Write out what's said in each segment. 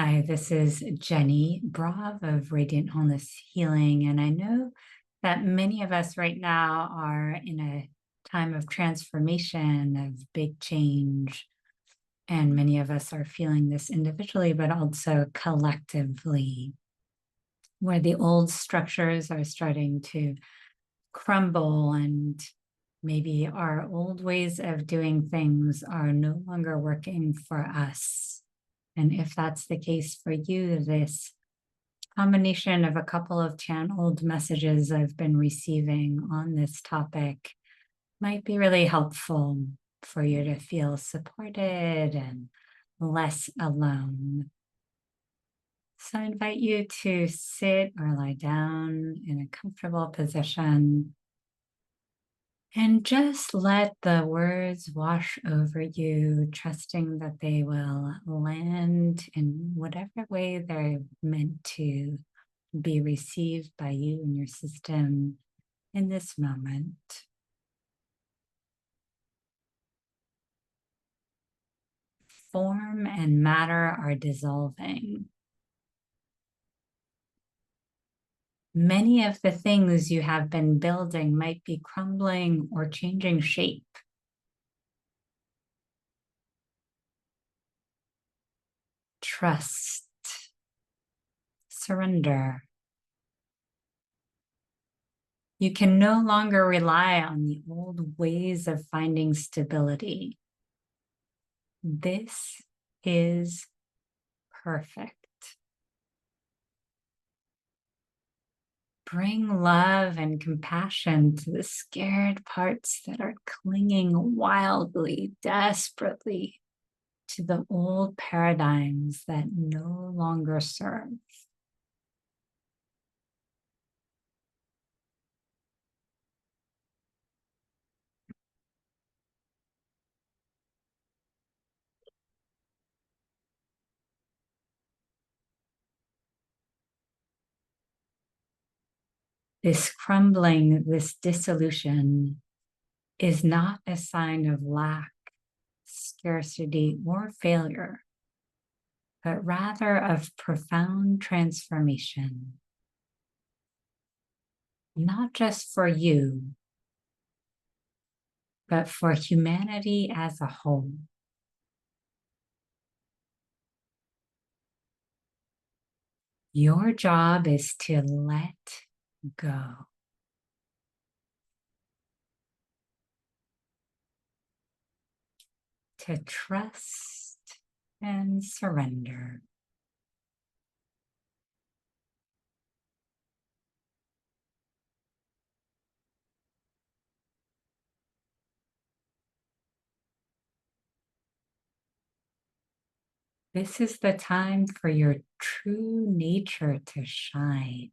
Hi, this is Jenny Brav of Radiant Wholeness Healing. And I know that many of us right now are in a time of transformation, of big change. And many of us are feeling this individually, but also collectively, where the old structures are starting to crumble and maybe our old ways of doing things are no longer working for us. And if that's the case for you, this combination of a couple of channeled messages I've been receiving on this topic might be really helpful for you to feel supported and less alone. So I invite you to sit or lie down in a comfortable position and just let the words wash over you, trusting that they will land in whatever way they're meant to be received by you and your system in this moment. Form and matter are dissolving. Many of the things you have been building might be crumbling or changing shape. Trust, surrender. You can no longer rely on the old ways of finding stability. This is perfect. Bring love and compassion to the scared parts that are clinging wildly, desperately to the old paradigms that no longer serve. This crumbling, this dissolution is not a sign of lack, scarcity, or failure, but rather of profound transformation, not just for you, but for humanity as a whole. Your job is to let go. To trust and surrender. This is the time for your true nature to shine.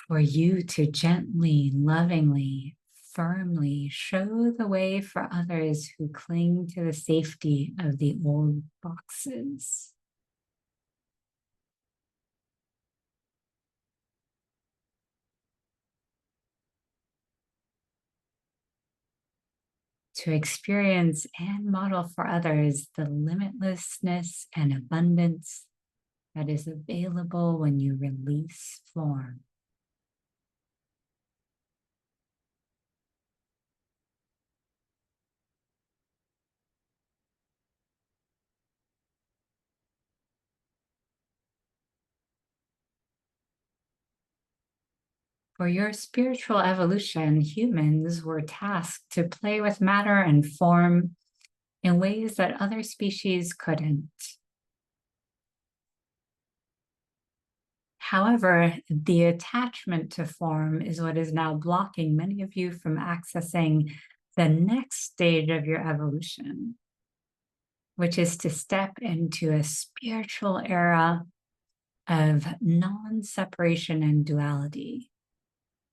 For you to gently, lovingly, firmly show the way for others who cling to the safety of the old boxes. To experience and model for others the limitlessness and abundance that is available when you release form. For your spiritual evolution, humans were tasked to play with matter and form in ways that other species couldn't. However, the attachment to form is what is now blocking many of you from accessing the next stage of your evolution, which is to step into a spiritual era of non-separation and duality,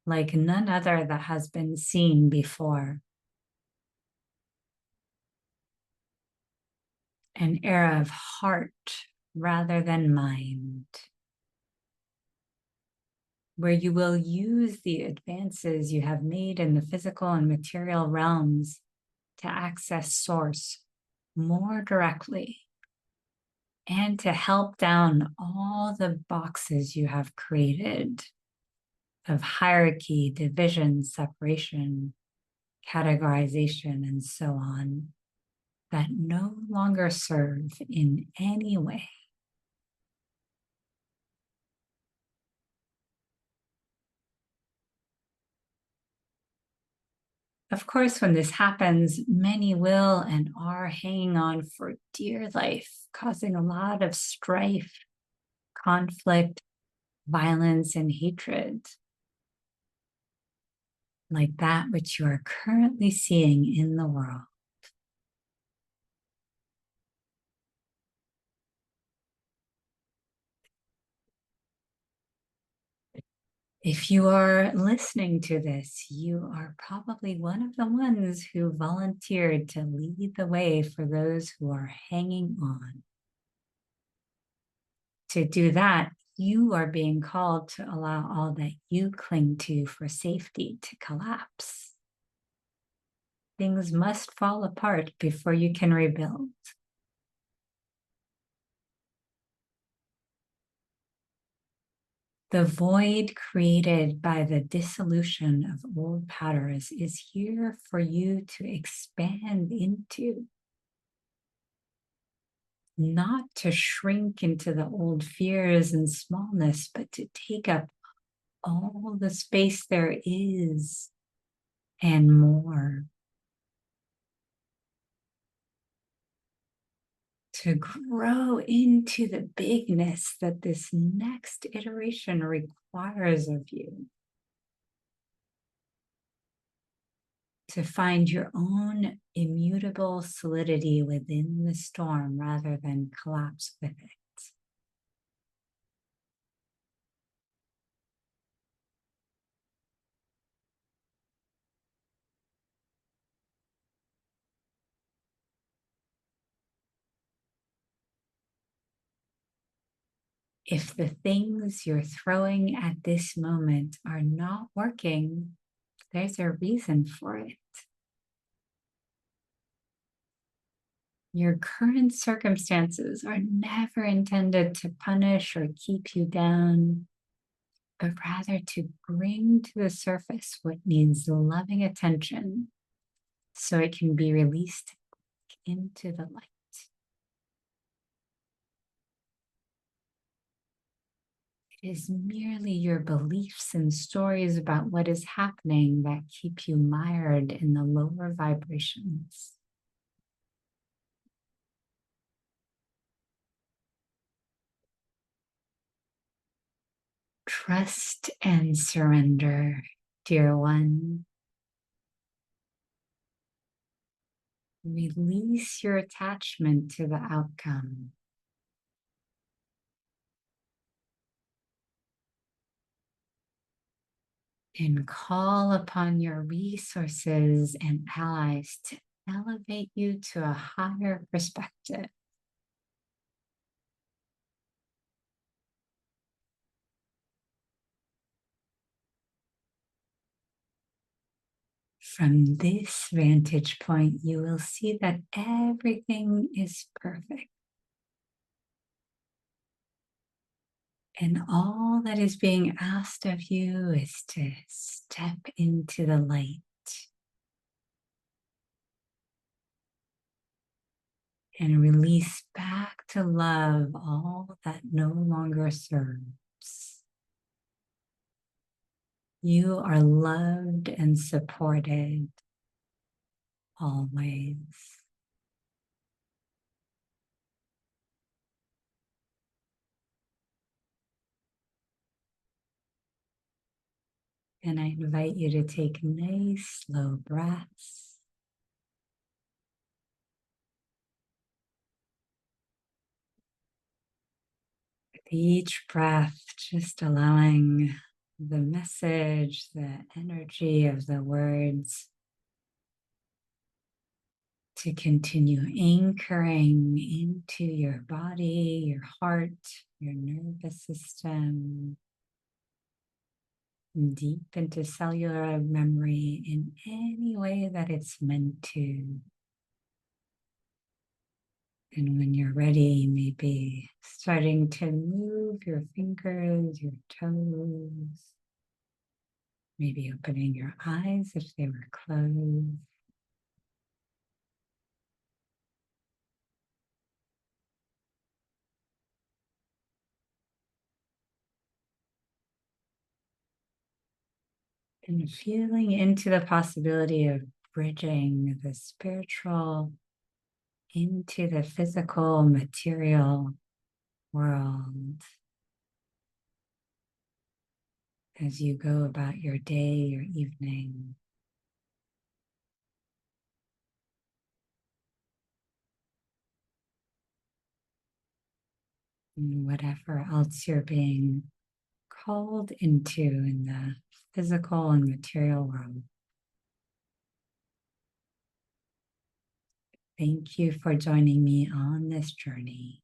like none other that has been seen before. An era of heart rather than mind. where you will use the advances you have made in the physical and material realms to access Source more directly and to help down all the boxes you have created of hierarchy, division, separation, categorization, and so on, that no longer serve in any way. Of course, when this happens, many will and are hanging on for dear life, causing a lot of strife, conflict, violence, and hatred, like that which you are currently seeing in the world. If you are listening to this, you are probably one of the ones who volunteered to lead the way for those who are hanging on. To do that, you are being called to allow all that you cling to for safety to collapse. Things must fall apart before you can rebuild. The void created by the dissolution of old patterns is here for you to expand into, not to shrink into the old fears and smallness, but to take up all the space there is and more. To grow into the bigness that this next iteration requires of you. To find your own immutable solidity within the storm rather than collapse with it. If the things you're throwing at this moment are not working, there's a reason for it. Your current circumstances are never intended to punish or keep you down, but rather to bring to the surface what needs loving attention so it can be released into the light. It is merely your beliefs and stories about what is happening that keep you mired in the lower vibrations. Trust and surrender, dear one. Release your attachment to the outcome. And call upon your resources and allies to elevate you to a higher perspective. From this vantage point, you will see that everything is perfect. And all that is being asked of you is to step into the light and release back to love all that no longer serves. You are loved and supported always. And I invite you to take nice, slow breaths. With each breath, just allowing the message, the energy of the words to continue anchoring into your body, your heart, your nervous system, deep into cellular memory in any way that it's meant to. And when you're ready, maybe starting to move your fingers, your toes, maybe opening your eyes if they were closed. And feeling into the possibility of bridging the spiritual into the physical material world as you go about your day, your evening. And whatever else you're being called into in the physical and material world. Thank you for joining me on this journey.